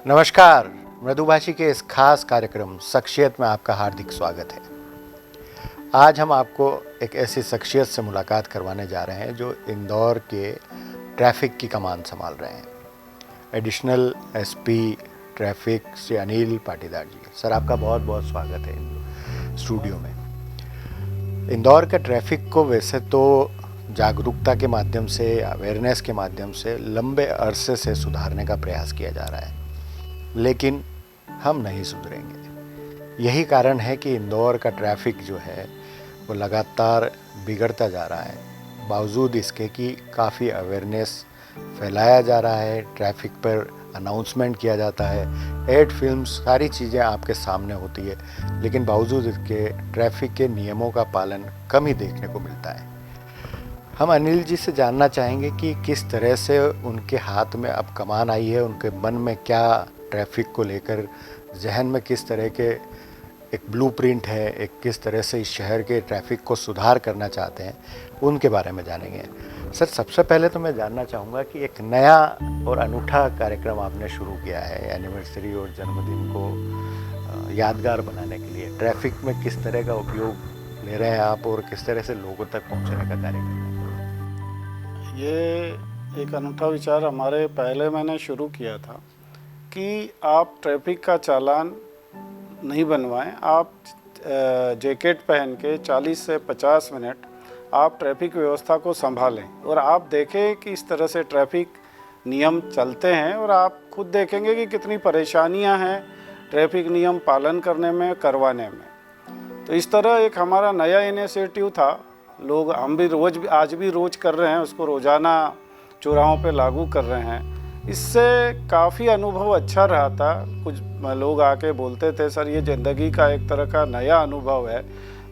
नमस्कार। मृदुभाषी के इस खास कार्यक्रम शख्सियत में आपका हार्दिक स्वागत है। आज हम आपको एक ऐसी शख्सियत से मुलाकात करवाने जा रहे हैं जो इंदौर के ट्रैफिक की कमान संभाल रहे हैं। Additional SP traffic Shri Anil Patidar ji. Sir, आपका बहुत बहुत स्वागत है स्टूडियो में। इंदौर का ट्रैफिक को वैसे तो जागरूकता के माध्यम से, अवेयरनेस के माध्यम से लंबे अरसे से सुधारने का प्रयास किया जा रहा है, लेकिन हम नहीं सुधरेंगे। यही कारण है कि इंदौर का ट्रैफिक जो है वो लगातार बिगड़ता जा रहा है, बावजूद इसके कि काफ़ी अवेयरनेस फैलाया जा रहा है, ट्रैफिक पर अनाउंसमेंट किया जाता है, एड फिल्म्स, सारी चीज़ें आपके सामने होती है, लेकिन बावजूद इसके ट्रैफिक के नियमों का पालन कम ही देखने को मिलता है। हम अनिल जी से जानना चाहेंगे कि किस तरह से उनके हाथ में अब कमान आई है, उनके मन में क्या ट्रैफिक को लेकर जहन में किस तरह के एक ब्लूप्रिंट है, एक किस तरह से इस शहर के ट्रैफिक को सुधार करना चाहते हैं, उनके बारे में जानेंगे। सर, सबसे पहले तो मैं जानना चाहूँगा कि एक नया और अनूठा कार्यक्रम आपने शुरू किया है एनिवर्सरी और जन्मदिन को यादगार बनाने के लिए। ट्रैफिक में किस तरह का उपयोग ले रहे हैं आप और किस तरह से लोगों तक पहुँचने का कार्य कर रहे हैं? ये एक अनूठा विचार हमारे पहले मैंने शुरू किया था कि आप ट्रैफिक का चालान नहीं बनवाएं, आप जैकेट पहन के 40 से 50 मिनट आप ट्रैफिक व्यवस्था को संभालें और आप देखें कि इस तरह से ट्रैफिक नियम चलते हैं और आप खुद देखेंगे कि कितनी परेशानियां हैं ट्रैफिक नियम पालन करने में, करवाने में। तो इस तरह एक हमारा नया इनिशिएटिव था। लोग, हम भी आज भी रोज़ कर रहे हैं, उसको रोज़ाना चौराहों पे लागू कर रहे हैं। इससे काफ़ी अनुभव अच्छा रहा था। कुछ लोग आके बोलते थे, सर ये ज़िंदगी का एक तरह का नया अनुभव है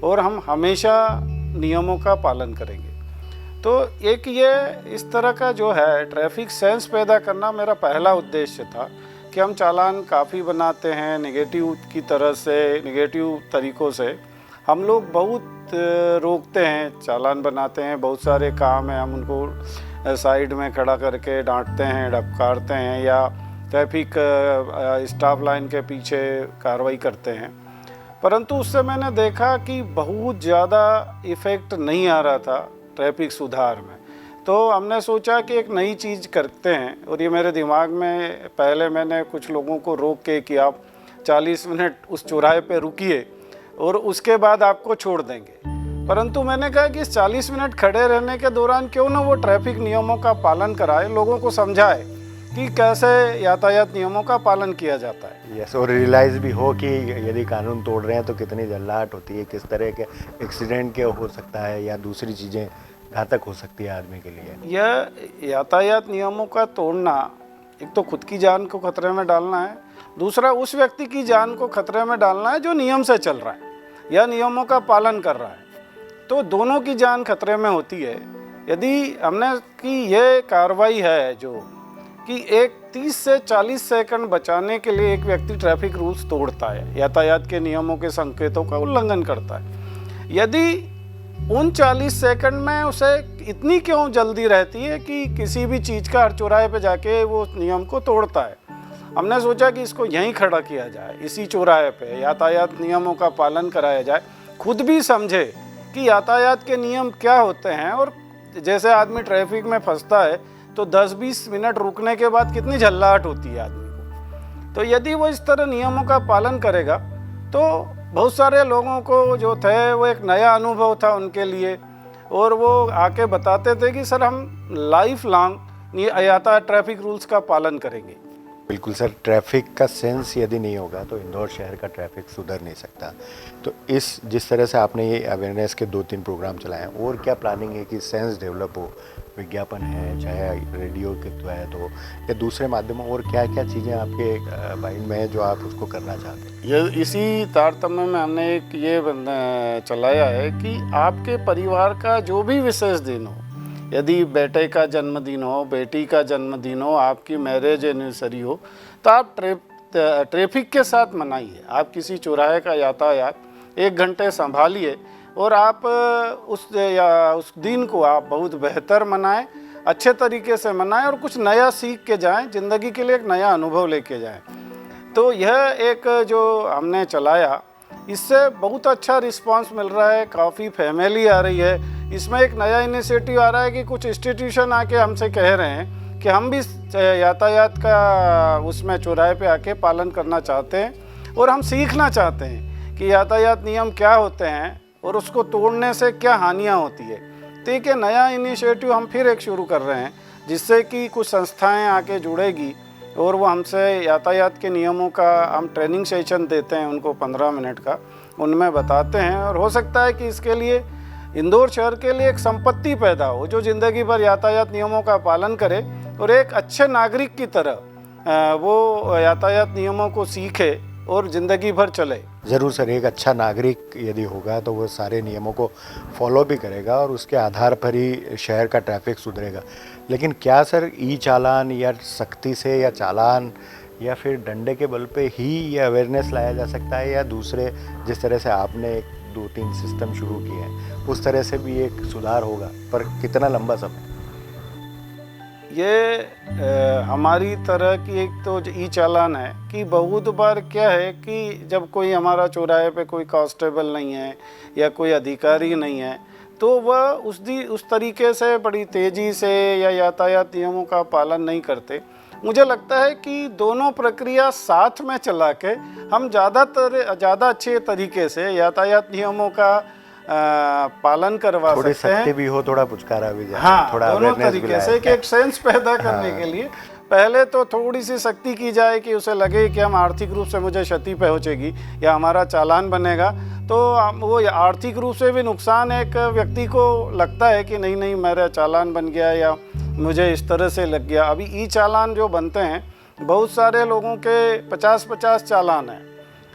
और हम हमेशा नियमों का पालन करेंगे। तो एक ये इस तरह का जो है ट्रैफिक सेंस पैदा करना मेरा पहला उद्देश्य था कि हम चालान काफ़ी बनाते हैं नेगेटिव की तरह से, नेगेटिव तरीक़ों से हम लोग बहुत रोकते हैं, चालान बनाते हैं, बहुत सारे काम हैं, हम उनको साइड में खड़ा करके डांटते हैं, डपकारते हैं या ट्रैफिक स्टॉप लाइन के पीछे कार्रवाई करते हैं। परंतु उससे मैंने देखा कि बहुत ज़्यादा इफ़ेक्ट नहीं आ रहा था ट्रैफिक सुधार में। तो हमने सोचा कि एक नई चीज़ करते हैं और ये मेरे दिमाग में पहले मैंने कुछ लोगों को रोक के कि आप 40 मिनट उस चौराहे पे रुकिए और उसके बाद आपको छोड़ देंगे। परंतु मैंने कहा कि इस 40 मिनट खड़े रहने के दौरान क्यों ना वो ट्रैफिक नियमों का पालन कराए, लोगों को समझाए कि कैसे यातायात नियमों का पालन किया जाता है। यस, और रियलाइज़ भी हो कि यदि कानून तोड़ रहे हैं तो कितनी झल्लाहट होती है, किस तरह के एक्सीडेंट के हो सकता है या दूसरी चीज़ें घातक हो सकती है आदमी के लिए। यह यातायात नियमों का तोड़ना एक तो खुद की जान को खतरे में डालना है, दूसरा उस व्यक्ति की जान को खतरे में डालना है जो नियम से चल रहा है या नियमों का पालन कर रहा है। तो दोनों की जान खतरे में होती है। यदि हमने कि ये कार्रवाई है जो कि एक 30 से 40 सेकंड बचाने के लिए एक व्यक्ति ट्रैफिक रूल्स तोड़ता है, यातायात के नियमों के संकेतों का उल्लंघन करता है, यदि उन 40 सेकंड में उसे इतनी क्यों जल्दी रहती है कि किसी भी चीज़ का हर चौराहे पे जाके वो नियम को तोड़ता है। हमने सोचा कि इसको यहीं खड़ा किया जाए, इसी चौराहे पे यातायात नियमों का पालन कराया जाए, खुद भी समझे कि यातायात के नियम क्या होते हैं। और जैसे आदमी ट्रैफिक में फंसता है तो 10-20 मिनट रुकने के बाद कितनी झल्लाहट होती है आदमी को। तो यदि वो इस तरह नियमों का पालन करेगा तो बहुत सारे लोगों को जो थे वो एक नया अनुभव था उनके लिए, और वो आके बताते थे कि सर हम लाइफ लॉन्ग यातायात ट्रैफिक रूल्स का पालन करेंगे। बिल्कुल सर, ट्रैफिक का सेंस यदि नहीं होगा तो इंदौर शहर का ट्रैफिक सुधर नहीं सकता। तो जिस तरह से आपने ये अवेयरनेस के 2-3 प्रोग्राम चलाए हैं, और क्या प्लानिंग है कि सेंस डेवलप हो? विज्ञापन है, चाहे रेडियो के द्वारा हो या दूसरे माध्यमों, और क्या क्या चीज़ें आपके माइंड में है जो आप उसको करना चाहते हैं? ये इसी तारतम्य में हमने एक ये चलाया है कि आपके परिवार का जो भी विशेष दिन हो, यदि बेटे का जन्मदिन हो, बेटी का जन्मदिन हो, आपकी मैरिज एनिवर्सरी हो, तो आप ट्रैफिक के साथ मनाइए। आप किसी चौराहे का यातायात 1 घंटे संभालिए और आप उस दिन को आप बहुत बेहतर मनाएं, अच्छे तरीके से मनाएं और कुछ नया सीख के जाएं, ज़िंदगी के लिए एक नया अनुभव लेके जाएं। तो यह एक जो हमने चलाया, इससे बहुत अच्छा रिस्पांस मिल रहा है, काफ़ी फैमिली आ रही है। इसमें एक नया इनिशिएटिव आ रहा है कि कुछ इंस्टीट्यूशन आके हमसे कह रहे हैं कि हम भी यातायात का उसमें चौराहे पे आके पालन करना चाहते हैं और हम सीखना चाहते हैं कि यातायात नियम क्या होते हैं और उसको तोड़ने से क्या हानियाँ होती है। तो एक नया इनिशिएटिव हम फिर एक शुरू कर रहे हैं, जिससे कि कुछ संस्थाएं आके जुड़ेगी और वो हमसे यातायात के नियमों का हम ट्रेनिंग सेशन देते हैं उनको 15 मिनट का, उनमें बताते हैं। और हो सकता है कि इसके लिए इंदौर शहर के लिए एक संपत्ति पैदा हो जो ज़िंदगी भर यातायात नियमों का पालन करे और एक अच्छे नागरिक की तरह वो यातायात नियमों को सीखे और ज़िंदगी भर चले। ज़रूर सर, एक अच्छा नागरिक यदि होगा तो वो सारे नियमों को फॉलो भी करेगा और उसके आधार पर ही शहर का ट्रैफिक सुधरेगा। लेकिन क्या सर ई चालान या सख्ती से या चालान या फिर डंडे के बल पे ही ये अवेयरनेस लाया जा सकता है, या दूसरे जिस तरह से आपने 2-3 सिस्टम शुरू किए हैं उस तरह से भी एक सुधार होगा, पर कितना लंबा समय? ये हमारी तरह की एक तो ई चालान है कि बहुत बार क्या है कि जब कोई हमारा चौराहे पे कोई कांस्टेबल नहीं है या कोई अधिकारी नहीं है तो वह उस तरीके से बड़ी तेज़ी से या यातायात नियमों का पालन नहीं करते। मुझे लगता है कि दोनों प्रक्रिया साथ में चला के हम ज़्यादा अच्छे तरीके से यातायात नियमों का पालन करवा थोड़ी सकते हैं। सख्ती भी हो, थोड़ा पुचकारा भी जाए, हाँ, थोड़ा दोनों awareness भी तरीके से लाए। एक सेंस पैदा करने के लिए पहले तो थोड़ी सी सख्ती की जाए कि उसे लगे कि हम आर्थिक रूप से मुझे क्षति पहुंचेगी या हमारा चालान बनेगा, तो वो आर्थिक रूप से भी नुकसान एक व्यक्ति को लगता है कि नहीं मेरा चालान बन गया या मुझे इस तरह से लग गया। अभी ई चालान जो बनते हैं, बहुत सारे लोगों के 50-50 चालान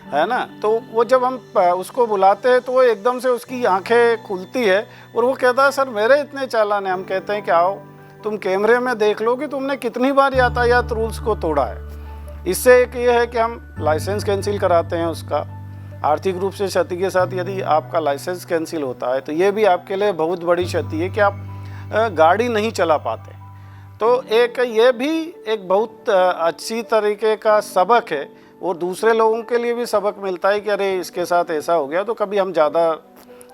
है ना, तो वो जब हम उसको बुलाते हैं तो वो एकदम से उसकी आंखें खुलती है और वो कहता है सर मेरे इतने चालान हैं। हम कहते हैं कि आओ तुम कैमरे में देख लो कि तुमने कितनी बार यातायात रूल्स को तोड़ा है। इससे एक ये है कि हम लाइसेंस कैंसिल कराते हैं उसका, आर्थिक रूप से क्षति के साथ यदि आपका लाइसेंस कैंसिल होता है तो ये भी आपके लिए बहुत बड़ी क्षति है कि आप गाड़ी नहीं चला पाते। तो एक ये भी एक बहुत अच्छी तरीके का सबक है और दूसरे लोगों के लिए भी सबक मिलता है कि अरे इसके साथ ऐसा हो गया तो कभी हम ज़्यादा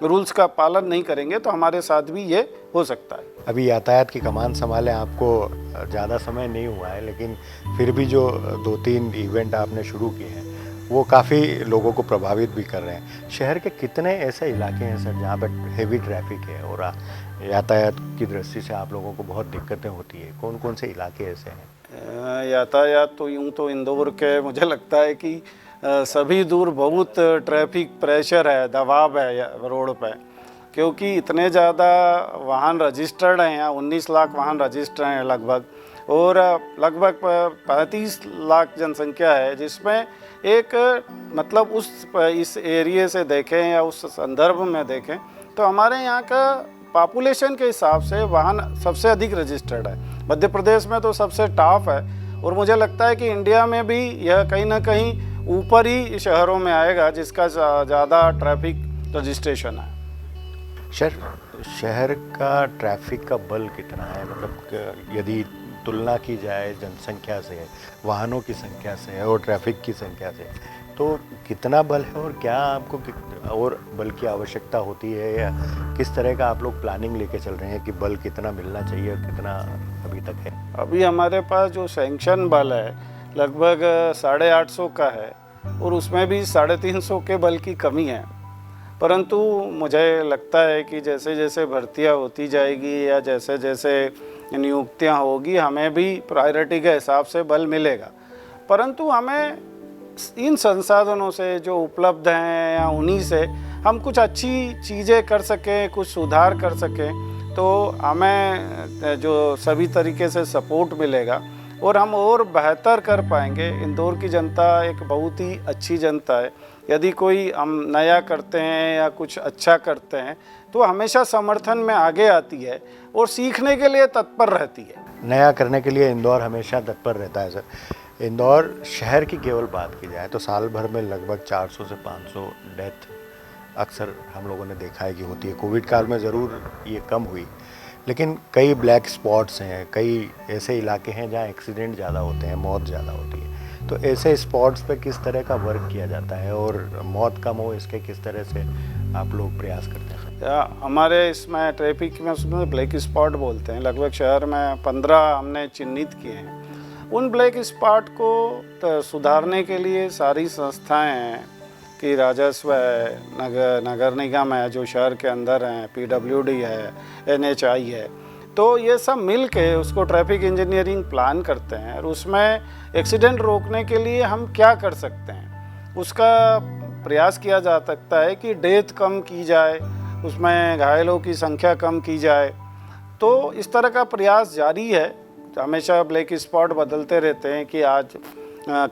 रूल्स का पालन नहीं करेंगे तो हमारे साथ भी ये हो सकता है। अभी यातायात की कमान संभाले आपको ज़्यादा समय नहीं हुआ है, लेकिन फिर भी जो 2-3 इवेंट आपने शुरू किए हैं वो काफ़ी लोगों को प्रभावित भी कर रहे हैं। शहर के कितने ऐसे इलाके हैं सर जहाँ पर हेवी ट्रैफिक है और यातायात की दृष्टि से आप लोगों को बहुत दिक्कतें होती है? कौन कौन से इलाके ऐसे हैं? यातायात तो यूँ तो इंदौर के मुझे लगता है कि सभी दूर बहुत ट्रैफिक प्रेशर है, दबाव है रोड पे, क्योंकि इतने ज़्यादा वाहन रजिस्टर्ड हैं। यहाँ 19 लाख वाहन रजिस्टर्ड हैं लगभग, और लगभग 35 लाख जनसंख्या है, जिसमें एक मतलब इस एरिए से देखें या उस संदर्भ में देखें तो हमारे यहाँ का पॉपुलेशन के हिसाब से वाहन सबसे अधिक रजिस्टर्ड है। मध्य प्रदेश में तो सबसे टॉप है और मुझे लगता है कि इंडिया में भी यह कहीं ना कहीं ऊपर ही शहरों में आएगा जिसका ज़्यादा ट्रैफिक रजिस्ट्रेशन है। शहर का ट्रैफिक का बल कितना है? मतलब यदि तुलना की जाए जनसंख्या से, वाहनों की संख्या से और ट्रैफिक की संख्या से, तो कितना बल है और क्या आपको और बल की आवश्यकता होती है, या किस तरह का आप लोग प्लानिंग लेके चल रहे हैं कि बल कितना मिलना चाहिए और कितना अभी तक है? अभी हमारे पास जो सैंक्शन बल है लगभग 850 का है और उसमें भी 350 के बल की कमी है। परंतु मुझे लगता है कि जैसे जैसे भर्तियाँ होती जाएगी या जैसे जैसे नियुक्तियाँ होगी, हमें भी प्रायोरिटी के हिसाब से बल मिलेगा। परंतु हमें इन संसाधनों से जो उपलब्ध हैं या उन्हीं से हम कुछ अच्छी चीज़ें कर सकें, कुछ सुधार कर सकें, तो हमें जो सभी तरीके से सपोर्ट मिलेगा और हम और बेहतर कर पाएंगे। इंदौर की जनता एक बहुत ही अच्छी जनता है। यदि कोई हम नया करते हैं या कुछ अच्छा करते हैं तो हमेशा समर्थन में आगे आती है और सीखने के लिए तत्पर रहती है। नया करने के लिए इंदौर हमेशा तत्पर रहता है सर। इंदौर शहर की केवल बात की जाए तो साल भर में लगभग 400 से 500 डेथ अक्सर हम लोगों ने देखा है कि होती है। कोविड काल में ज़रूर ये कम हुई, लेकिन कई ब्लैक स्पॉट्स हैं, कई ऐसे इलाके हैं जहाँ एक्सीडेंट ज़्यादा होते हैं, मौत ज़्यादा होती है। तो ऐसे स्पॉट्स पे किस तरह का वर्क किया जाता है और मौत कम हो इसके किस तरह से आप लोग प्रयास करते हैं? हमारे इसमें ट्रैफिक में उसमें ब्लैक स्पॉट बोलते हैं, लगभग शहर में 15 हमने चिन्हित किए हैं। उन ब्लैक स्पॉट को सुधारने के लिए सारी संस्थाएं हैं कि राजस्व है, नगर निगम है जो शहर के अंदर हैं, PWD है, NHI है, तो ये सब मिल के उसको ट्रैफिक इंजीनियरिंग प्लान करते हैं और उसमें एक्सीडेंट रोकने के लिए हम क्या कर सकते हैं उसका प्रयास किया जा सकता है कि डेथ कम की जाए, उसमें घायलों की संख्या कम की जाए। तो इस तरह का प्रयास जारी है। हमेशा ब्लैक स्पॉट बदलते रहते हैं कि आज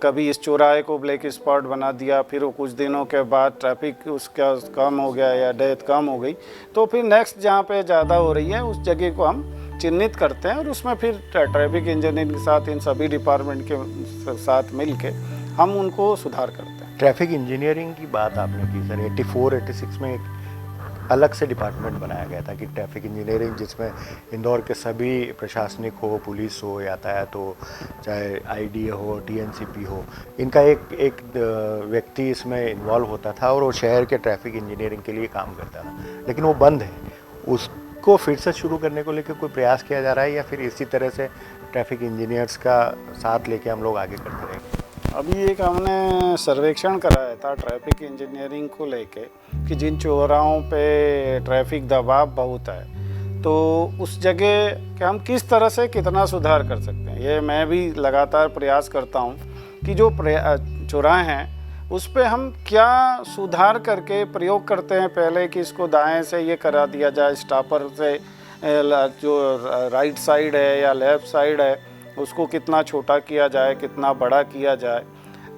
कभी इस चौराहे को ब्लैक स्पॉट बना दिया, फिर वो कुछ दिनों के बाद ट्रैफिक उसका कम हो गया या डेथ कम हो गई, तो फिर नेक्स्ट जहाँ पे ज़्यादा हो रही है उस जगह को हम चिन्हित करते हैं और उसमें फिर ट्रैफिक इंजीनियरिंग के साथ इन सभी डिपार्टमेंट के साथ मिल के हम उनको सुधार करते हैं। ट्रैफिक इंजीनियरिंग की बात आपने की सर, 84-86 में एक अलग से डिपार्टमेंट बनाया गया था कि ट्रैफिक इंजीनियरिंग, जिसमें इंदौर के सभी प्रशासनिक हो, पुलिस हो, यातायात हो, चाहे IDA हो, TNCP हो, इनका एक व्यक्ति इसमें इन्वॉल्व होता था और वो शहर के ट्रैफिक इंजीनियरिंग के लिए काम करता था, लेकिन वो बंद है। उसको फिर से शुरू करने को लेकर कोई प्रयास किया जा रहा है या फिर इसी तरह से ट्रैफिक इंजीनियर्स का साथ लेके हम लोग आगे करते रहेंगे? अभी एक हमने सर्वेक्षण कराया था ट्रैफिक इंजीनियरिंग को लेके कि जिन चौराहों पे ट्रैफिक दबाव बहुत है तो उस जगह कि हम किस तरह से कितना सुधार कर सकते हैं। ये मैं भी लगातार प्रयास करता हूँ कि जो चौराहे हैं उस पे हम क्या सुधार करके प्रयोग करते हैं। पहले कि इसको दाएं से ये करा दिया जाए, स्टॉपर से जो राइट साइड है या लेफ़्ट साइड है उसको कितना छोटा किया जाए, कितना बड़ा किया जाए,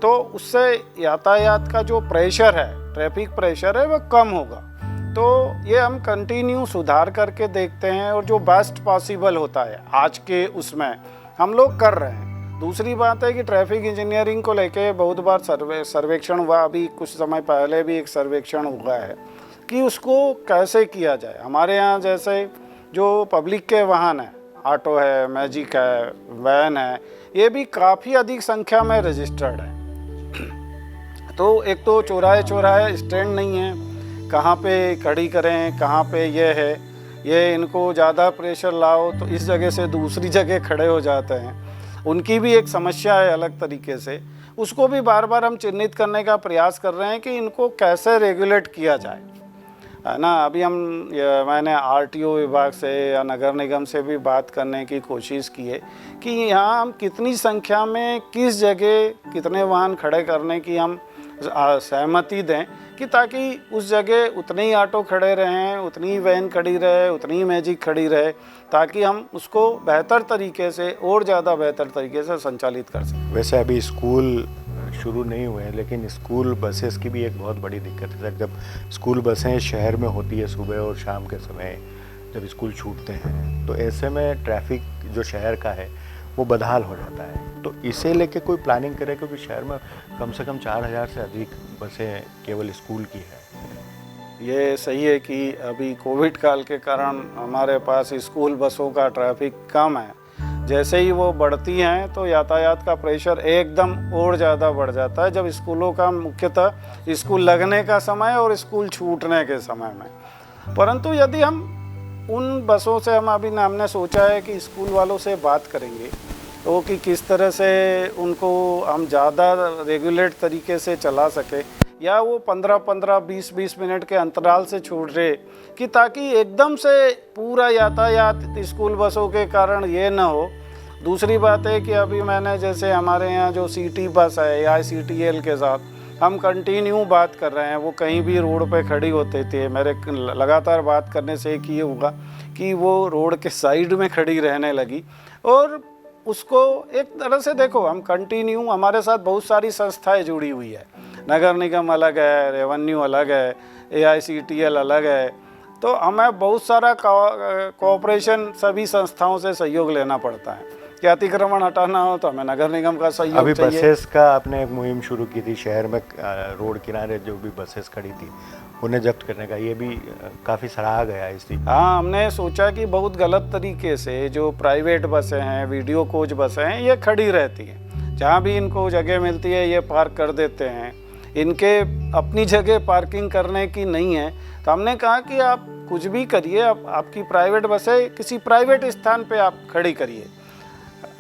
तो उससे यातायात का जो प्रेशर है, ट्रैफिक प्रेशर है, वह कम होगा। तो ये हम कंटिन्यू सुधार करके देखते हैं और जो बेस्ट पॉसिबल होता है आज के उसमें हम लोग कर रहे हैं। दूसरी बात है कि ट्रैफिक इंजीनियरिंग को लेके बहुत बार सर्वेक्षण हुआ, अभी कुछ समय पहले भी एक सर्वेक्षण हुआ है कि उसको कैसे किया जाए। हमारे यहाँ जैसे जो पब्लिक के वाहन हैं, ऑटो है, मैजिक है, वैन है, ये भी काफ़ी अधिक संख्या में रजिस्टर्ड है। तो एक तो चौराहे स्टैंड नहीं है, कहाँ पे खड़ी करें, कहाँ पे ये है, ये इनको ज़्यादा प्रेशर लाओ तो इस जगह से दूसरी जगह खड़े हो जाते हैं। उनकी भी एक समस्या है अलग तरीके से, उसको भी बार बार हम चिन्हित करने का प्रयास कर रहे हैं कि इनको कैसे रेगुलेट किया जाए, है ना। अभी मैंने RTO विभाग से या नगर निगम से भी बात करने की कोशिश की है कि यहाँ हम कितनी संख्या में किस जगह कितने वाहन खड़े करने की हम सहमति दें कि ताकि उस जगह उतने ही ऑटो खड़े रहें, उतनी ही वैन खड़ी रहे, उतनी ही मैजिक खड़ी रहे, ताकि हम उसको बेहतर तरीके से और ज़्यादा बेहतर तरीके से संचालित कर सकें। वैसे अभी स्कूल शुरू नहीं हुए हैं, लेकिन स्कूल बसेस की भी एक बहुत बड़ी दिक्कत है। जब स्कूल बसें शहर में होती है सुबह और शाम के समय जब स्कूल छूटते हैं, तो ऐसे में ट्रैफिक जो शहर का है वो बदहाल हो जाता है। तो इसे लेके कोई प्लानिंग करे, क्योंकि शहर में कम से कम 4000 से अधिक बसें केवल स्कूल की है। ये सही है कि अभी कोविड काल के कारण हमारे पास स्कूल बसों का ट्रैफिक कम है। जैसे ही वो बढ़ती हैं तो यातायात का प्रेशर एकदम और ज़्यादा बढ़ जाता है, जब स्कूलों का मुख्यतः स्कूल लगने का समय और स्कूल छूटने के समय में। परंतु यदि हम उन बसों से हमने सोचा है कि स्कूल वालों से बात करेंगे तो कि किस तरह से उनको हम ज़्यादा रेगुलेट तरीके से चला सके, या वो 15-15, 20-20 मिनट के अंतराल से छूट रहे कि ताकि एकदम से पूरा यातायात स्कूल बसों के कारण ये ना हो। दूसरी बात है कि अभी मैंने जैसे हमारे यहाँ जो सिटी बस है या ICTL के साथ हम कंटिन्यू बात कर रहे हैं, वो कहीं भी रोड पे खड़ी होते थे। मेरे लगातार बात करने से एक ये हुआ कि वो रोड के साइड में खड़ी रहने लगी, और उसको एक तरह से देखो हम कंटिन्यू, हमारे साथ बहुत सारी संस्थाएं जुड़ी हुई है, नगर निगम अलग है, रेवेन्यू अलग है, AICTL अलग है, तो हमें बहुत सारा कोऑपरेशन सभी संस्थाओं से सहयोग लेना पड़ता है। कि अतिक्रमण हटाना हो तो हमें नगर निगम का सहयोग अभी चाहिए। बसेस का आपने एक मुहिम शुरू की थी शहर में, रोड किनारे जो भी बसेस खड़ी थी उन्हें जब्त करने का, ये भी काफ़ी सराहा गया इसी। हाँ, हमने सोचा कि बहुत गलत तरीके से जो प्राइवेट बसें हैं, वीडियो कोच बसें हैं, ये खड़ी रहती हैं। जहाँ भी इनको जगह मिलती है ये पार्क कर देते हैं। इनके अपनी जगह पार्किंग करने की नहीं है, तो हमने कहा कि आप कुछ भी करिए, आपकी प्राइवेट बसें किसी प्राइवेट स्थान पे आप खड़ी करिए।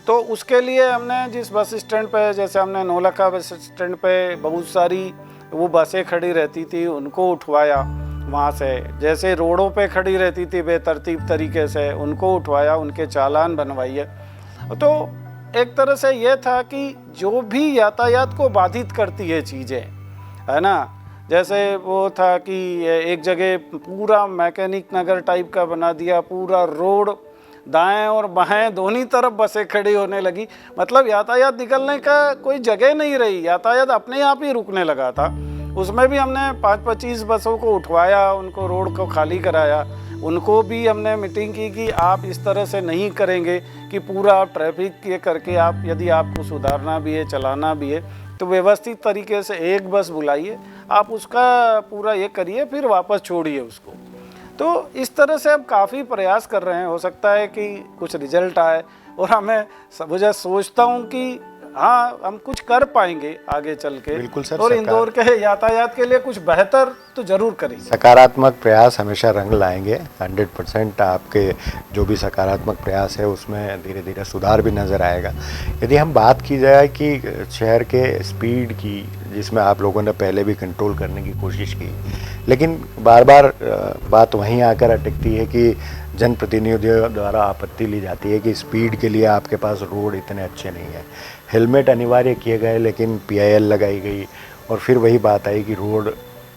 तो उसके लिए हमने जिस बस स्टैंड पे, जैसे हमने नौलखा बस स्टैंड पे बहुत सारी वो बसें खड़ी रहती थी, उनको उठवाया वहाँ से। जैसे रोडों पे खड़ी रहती थी बेतरतीब तरीके से, उनको उठवाया, उनके चालान बनवाइए। तो एक तरह से ये था कि जो भी यातायात को बाधित करती है चीज़ें, है ना, जैसे वो था कि एक जगह पूरा मैकेनिक नगर टाइप का बना दिया, पूरा रोड दाएं और बाएं दोनों तरफ बसें खड़ी होने लगी। मतलब यातायात निकलने का कोई जगह नहीं रही, यातायात अपने आप ही रुकने लगा था। उसमें भी हमने 5-25 बसों को उठवाया, उनको रोड को खाली कराया। उनको भी हमने मीटिंग की कि आप इस तरह से नहीं करेंगे कि पूरा आप ट्रैफिक ये करके, आप यदि आपको सुधारना भी है, चलाना भी है, तो व्यवस्थित तरीके से एक बस बुलाइए, आप उसका पूरा ये करिए, फिर वापस छोड़िए उसको। तो इस तरह से हम काफ़ी प्रयास कर रहे हैं। हो सकता है कि कुछ रिजल्ट आए, और मुझे सोचता हूँ कि हाँ, हम कुछ कर पाएंगे आगे चल के। बिल्कुल सर, और इंदौर के यातायात के लिए कुछ बेहतर तो जरूर करेंगे। सकारात्मक प्रयास हमेशा रंग लाएंगे। 100% आपके जो भी सकारात्मक प्रयास है उसमें धीरे धीरे सुधार भी नज़र आएगा। यदि हम बात की जाए कि शहर के स्पीड की, जिसमें आप लोगों ने पहले भी कंट्रोल करने की कोशिश की, लेकिन बार बार बात वहीं आकर अटकती है कि जनप्रतिनिधियों द्वारा आपत्ति ली जाती है कि स्पीड के लिए आपके पास रोड इतने अच्छे नहीं है। हेलमेट अनिवार्य किए गए, लेकिन PIL लगाई गई, और फिर वही बात आई कि रोड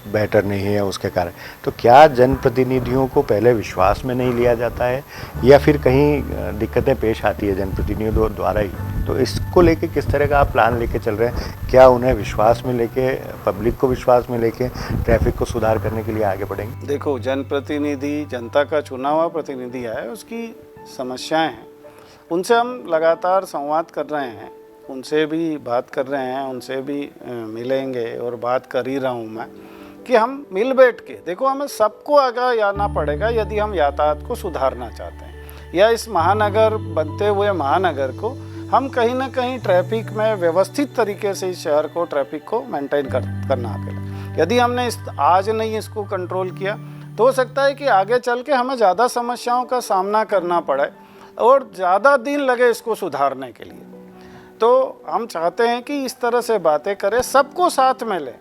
बेटर नहीं है उसके कारण। तो क्या जनप्रतिनिधियों को पहले विश्वास में नहीं लिया जाता है, या फिर कहीं दिक्कतें पेश आती है जनप्रतिनिधियों द्वारा ही? तो इसको लेके किस तरह का आप प्लान लेके चल रहे हैं? क्या उन्हें विश्वास में लेके, पब्लिक को विश्वास में लेके ट्रैफिक को सुधार करने के लिए आगे बढ़ेंगे? देखो, जनप्रतिनिधि जनता का चुना हुआ प्रतिनिधि है, उसकी समस्याएं हैं, उनसे हम लगातार संवाद कर रहे हैं, उनसे भी बात कर रहे हैं, उनसे भी मिलेंगे, और बात कर ही रहा हूँ मैं कि हम मिल बैठ के, देखो हमें सबको आगे आना पड़ेगा यदि हम यातायात को सुधारना चाहते हैं, या इस महानगर बनते हुए महानगर को हम कहीं ना कहीं ट्रैफिक में व्यवस्थित तरीके से इस शहर को, ट्रैफिक को मेंटेन करना पड़ेगा। यदि हमने आज नहीं इसको कंट्रोल किया, तो हो सकता है कि आगे चल के हमें ज़्यादा समस्याओं का सामना करना पड़े और ज़्यादा दिन लगे इसको सुधारने के लिए। तो हम चाहते हैं कि इस तरह से बातें करें, सबको साथ में लें,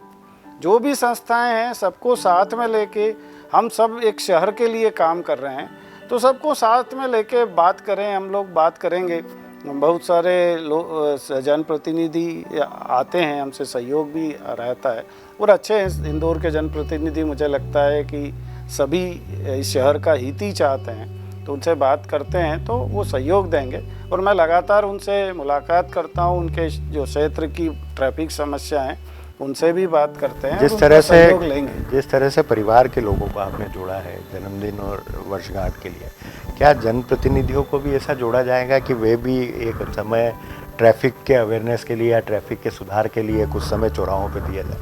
जो भी संस्थाएं हैं सबको साथ में लेके, हम सब एक शहर के लिए काम कर रहे हैं, तो सबको साथ में लेके बात करें। हम लोग बात करेंगे, बहुत सारे लोग जनप्रतिनिधि आते हैं, हमसे सहयोग भी रहता है, और अच्छे हैं इंदौर के जनप्रतिनिधि। मुझे लगता है कि सभी इस शहर का हित ही चाहते हैं, तो उनसे बात करते हैं तो वो सहयोग देंगे। और मैं लगातार उनसे मुलाकात करता हूँ, उनके जो क्षेत्र की ट्रैफिक समस्या हैं उनसे भी बात करते हैं, जिस तरह से परिवार के लोगों को आपने जोड़ा है जन्मदिन और वर्षगांठ के लिए, क्या जनप्रतिनिधियों को भी ऐसा जोड़ा जाएगा कि वे भी एक समय ट्रैफिक के अवेयरनेस के लिए या ट्रैफिक के सुधार के लिए कुछ समय चौराहों पर दिया जाए?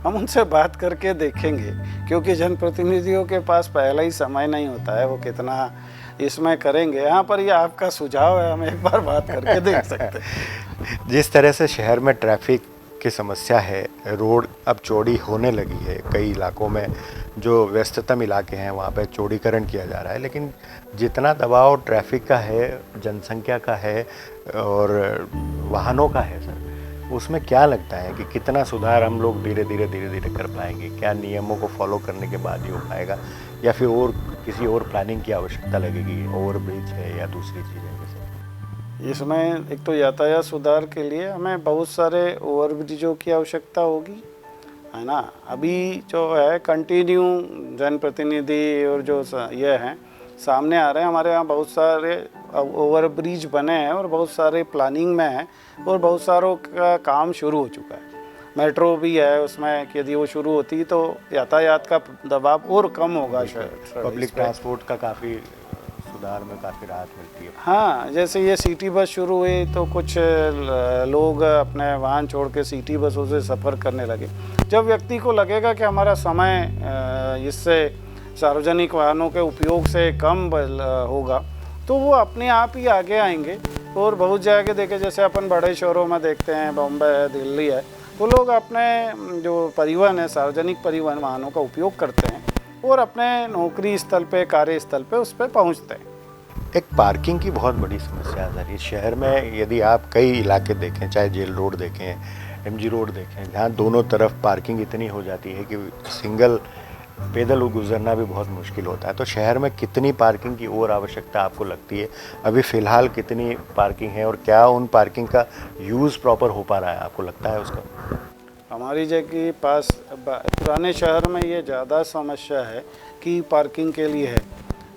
हम उनसे बात करके देखेंगे, क्योंकि जनप्रतिनिधियों के पास पहला ही समय नहीं होता है, वो कितना इसमें करेंगे। यहाँ पर ये आपका सुझाव है, हम एक बार बात करके देख सकते हैं। जिस तरह से शहर में ट्रैफिक की समस्या है, रोड अब चौड़ी होने लगी है, कई इलाकों में जो व्यस्ततम इलाके हैं वहाँ पे चौड़ीकरण किया जा रहा है, लेकिन जितना दबाव ट्रैफिक का है, जनसंख्या का है और वाहनों का है सर, उसमें क्या लगता है कि कितना सुधार हम लोग धीरे धीरे कर पाएंगे? क्या नियमों को फॉलो करने के बाद ही हो पाएगा, या फिर और किसी और प्लानिंग की आवश्यकता लगेगी? ओवर ब्रिज है या दूसरी चीज़ें? इसमें एक तो यातायात सुधार के लिए हमें बहुत सारे ओवर ब्रिजों की आवश्यकता होगी, है ना। अभी जो है कंटिन्यू जनप्रतिनिधि और जो ये हैं सामने आ रहे हैं, हमारे यहाँ बहुत सारे ओवर ब्रिज बने हैं और बहुत सारे प्लानिंग में हैं, और बहुत सारों का काम शुरू हो चुका है। मेट्रो भी है उसमें, कि यदि वो शुरू होती तो यातायात का दबाव और कम होगा। पब्लिक ट्रांसपोर्ट का काफ़ी सुधार में काफ़ी राहत मिलती है। हाँ, जैसे ये सिटी बस शुरू हुई तो कुछ लोग अपने वाहन छोड़ के सिटी बसों से सफ़र करने लगे। जब व्यक्ति को लगेगा कि हमारा समय इससे सार्वजनिक वाहनों के उपयोग से कम होगा, तो वो अपने आप ही आगे आएंगे। और बहुत जगह देखे, जैसे अपन बड़े शहरों में देखते हैं, बॉम्बे है, दिल्ली है, वो लोग अपने जो परिवहन है, सार्वजनिक परिवहन वाहनों का उपयोग करते हैं और अपने नौकरी स्थल पे, कार्यस्थल पे उस पर पहुँचते हैं। एक पार्किंग की बहुत बड़ी समस्या है सर इस शहर में। यदि आप कई इलाके देखें, चाहे जेल रोड देखें, एमजी रोड देखें, जहाँ दोनों तरफ पार्किंग इतनी हो जाती है कि सिंगल पैदल गुजरना भी बहुत मुश्किल होता है। तो शहर में कितनी पार्किंग की और आवश्यकता आपको लगती है? अभी फ़िलहाल कितनी पार्किंग है और क्या उन पार्किंग का यूज़ प्रॉपर हो पा रहा है, आपको लगता है उसका? हमारी जगह के पास पुराने शहर में ये ज़्यादा समस्या है कि पार्किंग के लिए है।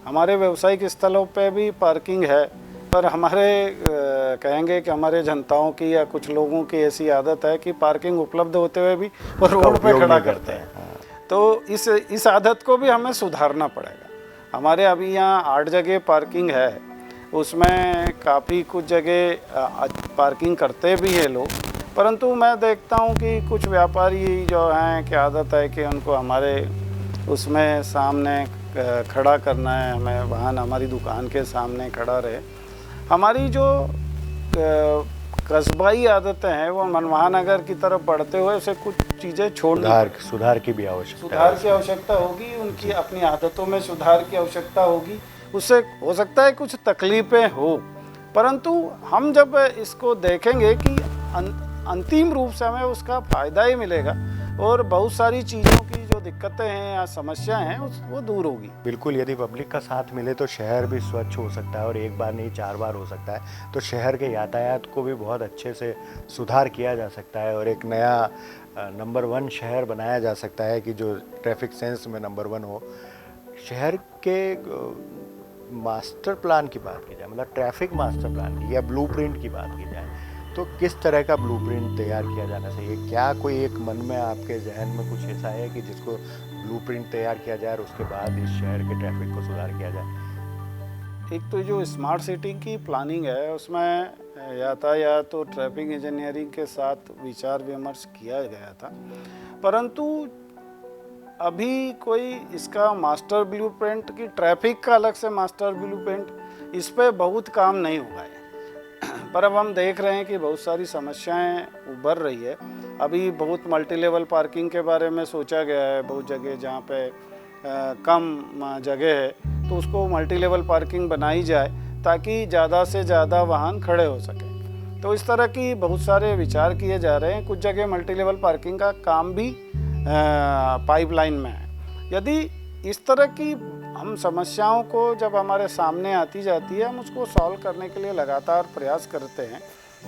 हमारे व्यावसायिक स्थलों पे भी पार्किंग है, पर हमारे कहेंगे कि हमारे जनताओं की या कुछ लोगों की ऐसी आदत है कि पार्किंग उपलब्ध होते हुए भी वो रोड पे खड़ा करते हैं। तो इस आदत को भी हमें सुधारना पड़ेगा। हमारे अभी यहाँ 8 जगह पार्किंग है, उसमें काफ़ी कुछ जगह पार्किंग करते भी हैं लोग, परंतु मैं देखता हूँ कि कुछ व्यापारी जो हैं की आदत है कि उनको हमारे उसमें सामने खड़ा करना है, हमें वाहन हमारी दुकान के सामने खड़ा रहे। हमारी जो कस्बाई आदतें हैं वो मनमहानगर की तरफ बढ़ते हुए उसे कुछ चीज़ें सुधार की भी आवश्यकता सुधार की आवश्यकता होगी, उनकी अपनी आदतों में सुधार की आवश्यकता होगी। उससे हो सकता है कुछ तकलीफ़ें हो, परंतु हम जब इसको देखेंगे कि अंतिम रूप से हमें उसका फ़ायदा ही मिलेगा और बहुत सारी चीज़ों की जो दिक्कतें हैं या समस्याएं हैं वो दूर होगी। बिल्कुल, यदि पब्लिक का साथ मिले तो शहर भी स्वच्छ हो सकता है और एक बार नहीं 4 बार हो सकता है। तो शहर के यातायात को भी बहुत अच्छे से सुधार किया जा सकता है और एक नया नंबर 1 शहर बनाया जा सकता है कि जो ट्रैफिक सेंस में नंबर 1 हो। शहर के मास्टर प्लान की बात की जाए, मतलब ट्रैफिक मास्टर प्लान की या ब्लूप्रिंट की बात की जाए, तो किस तरह का ब्लूप्रिंट तैयार किया जाना चाहिए? क्या कोई एक मन में आपके जहन में कुछ ऐसा है कि जिसको ब्लूप्रिंट तैयार किया जाए और उसके बाद इस शहर के ट्रैफिक को सुधार किया जाए? एक तो जो स्मार्ट सिटी की प्लानिंग है उसमें यातायात और ट्रैफिक इंजीनियरिंग के साथ विचार विमर्श किया गया था, परंतु अभी कोई इसका मास्टर ब्लूप्रिंट की ट्रैफिक का अलग से मास्टर ब्लूप्रिंट इस पर बहुत काम नहीं हुआ है। पर अब हम देख रहे हैं कि बहुत सारी समस्याएं उभर रही है। अभी बहुत मल्टी लेवल पार्किंग के बारे में सोचा गया है, बहुत जगह जहाँ पे कम जगह है तो उसको मल्टी लेवल पार्किंग बनाई जाए ताकि ज़्यादा से ज़्यादा वाहन खड़े हो सकें। तो इस तरह की बहुत सारे विचार किए जा रहे हैं। कुछ जगह मल्टी लेवल पार्किंग का काम भी पाइपलाइन में है। यदि इस तरह की हम समस्याओं को जब हमारे सामने आती जाती है, हम उसको सॉल्व करने के लिए लगातार प्रयास करते हैं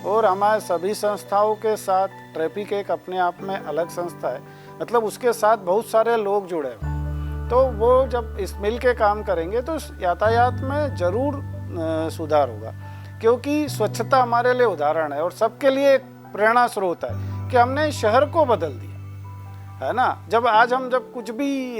और हमारे सभी संस्थाओं के साथ ट्रैफिक एक अपने आप में अलग संस्था है, मतलब उसके साथ बहुत सारे लोग जुड़े हुए हैं। तो वो जब इस मिल के काम करेंगे तो यातायात में ज़रूर सुधार होगा, क्योंकि स्वच्छता हमारे लिए उदाहरण है और सबके लिए एक प्रेरणा स्रोत है कि हमने शहर को बदल दिया है ना। जब कुछ भी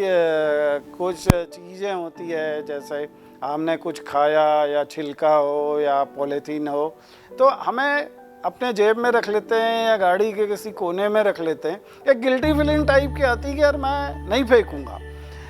कुछ चीज़ें होती है, जैसे हमने कुछ खाया या छिलका हो या पॉलीथीन हो, तो हमें अपने जेब में रख लेते हैं या गाड़ी के किसी कोने में रख लेते हैं। एक गिल्टी फीलिंग टाइप की आती है कि यार मैं नहीं फेंकूंगा,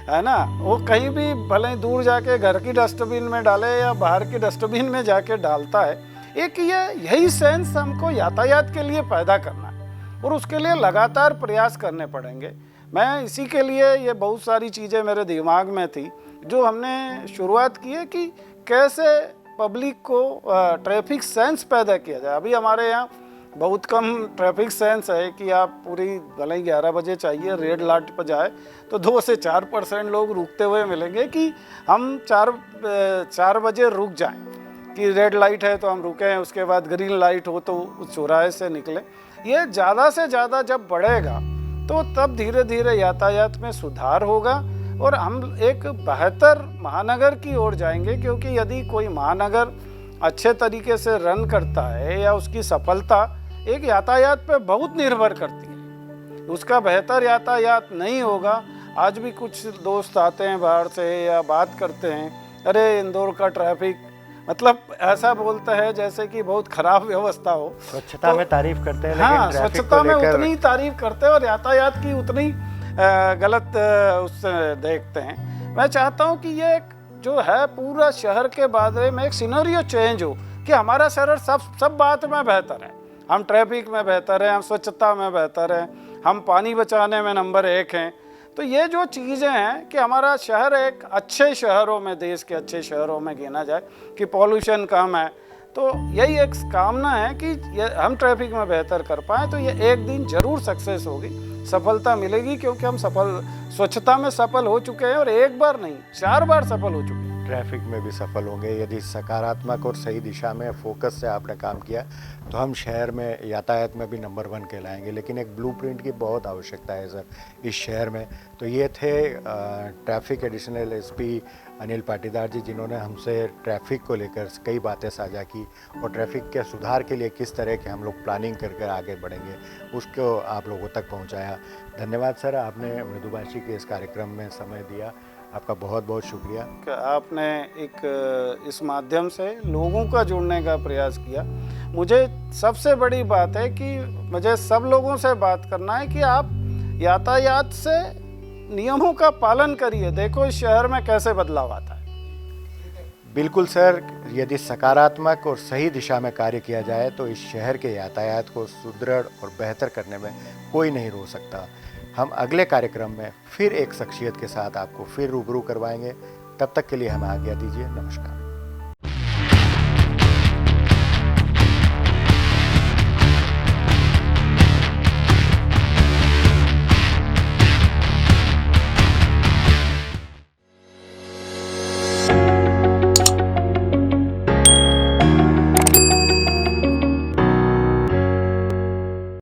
है ना। वो कहीं भी भले दूर जाके घर की डस्टबिन में डाले या बाहर की डस्टबिन में जाके डालता है। एक यही सेंस हमको यातायात के लिए पैदा करना है और उसके लिए लगातार प्रयास करने पड़ेंगे। मैं इसी के लिए ये बहुत सारी चीज़ें मेरे दिमाग में थी जो हमने शुरुआत की है कि कैसे पब्लिक को ट्रैफिक सेंस पैदा किया जाए। अभी हमारे यहाँ बहुत कम ट्रैफिक सेंस है कि आप पूरी भले ही 11 बजे चाहिए रेड लाइट पर जाए तो 2 से 4% लोग रुकते हुए मिलेंगे कि हम 4 बजे रुक जाएं, कि रेड लाइट है तो हम रुकें, उसके बाद ग्रीन लाइट हो तो उस चौराहे से निकलें। ये ज़्यादा से ज़्यादा जब बढ़ेगा तो तब धीरे धीरे यातायात में सुधार होगा और हम एक बेहतर महानगर की ओर जाएंगे, क्योंकि यदि कोई महानगर अच्छे तरीके से रन करता है या उसकी सफलता एक यातायात पे बहुत निर्भर करती है। उसका बेहतर यातायात नहीं होगा। आज भी कुछ दोस्त आते हैं बाहर से या बात करते हैं, अरे इंदौर का ट्रैफिक, मतलब ऐसा बोलते हैं जैसे कि बहुत खराब व्यवस्था हो। स्वच्छता में तारीफ करते हैं, हाँ, स्वच्छता में उतनी तारीफ करते हैं और यातायात की उतनी गलत उससे देखते हैं। मैं चाहता हूँ कि ये जो है पूरा शहर के बारे में एक सिनेरियो चेंज हो कि हमारा शहर सब बात में बेहतर है। हम ट्रैफिक में बेहतर हैं, हम स्वच्छता में बेहतर हैं, हम पानी बचाने में नंबर 1 हैं। तो ये जो चीज़ें हैं कि हमारा शहर एक अच्छे शहरों में, देश के अच्छे शहरों में गिना जाए, कि पॉल्यूशन कम है। तो यही एक कामना है कि हम ट्रैफिक में बेहतर कर पाएँ, तो ये एक दिन ज़रूर सक्सेस होगी, सफलता मिलेगी, क्योंकि हम स्वच्छता में सफल हो चुके हैं, और एक बार नहीं 4 बार सफल हो चुके हैं। ट्रैफिक में भी सफल होंगे। यदि सकारात्मक और सही दिशा में फोकस से आपने काम किया तो हम शहर में यातायात में भी नंबर 1 कहलाएंगे। लेकिन एक ब्लूप्रिंट की बहुत आवश्यकता है सर इस शहर में। तो ये थे traffic additional SP Anil Patidar ji, जिन्होंने हमसे ट्रैफिक को लेकर कई बातें साझा की और ट्रैफिक के सुधार के लिए किस तरह के हम लोग प्लानिंग करके आगे बढ़ेंगे उसको आप लोगों तक पहुंचाया। धन्यवाद सर, आपने मृदुभाषी के इस कार्यक्रम में समय दिया, आपका बहुत बहुत शुक्रिया। कि आपने एक इस माध्यम से लोगों का जुड़ने का प्रयास किया। मुझे सबसे बड़ी बात है कि मुझे सब लोगों से बात करना है कि आप यातायात से नियमों का पालन करिए, देखो इस शहर में कैसे बदलाव आता है। बिल्कुल सर, यदि सकारात्मक और सही दिशा में कार्य किया जाए तो इस शहर के यातायात को सुदृढ़ और बेहतर करने में कोई नहीं रोक सकता। हम अगले कार्यक्रम में फिर एक शख्सियत के साथ आपको फिर रूबरू करवाएंगे। तब तक के लिए हमें आज्ञा दीजिए। नमस्कार।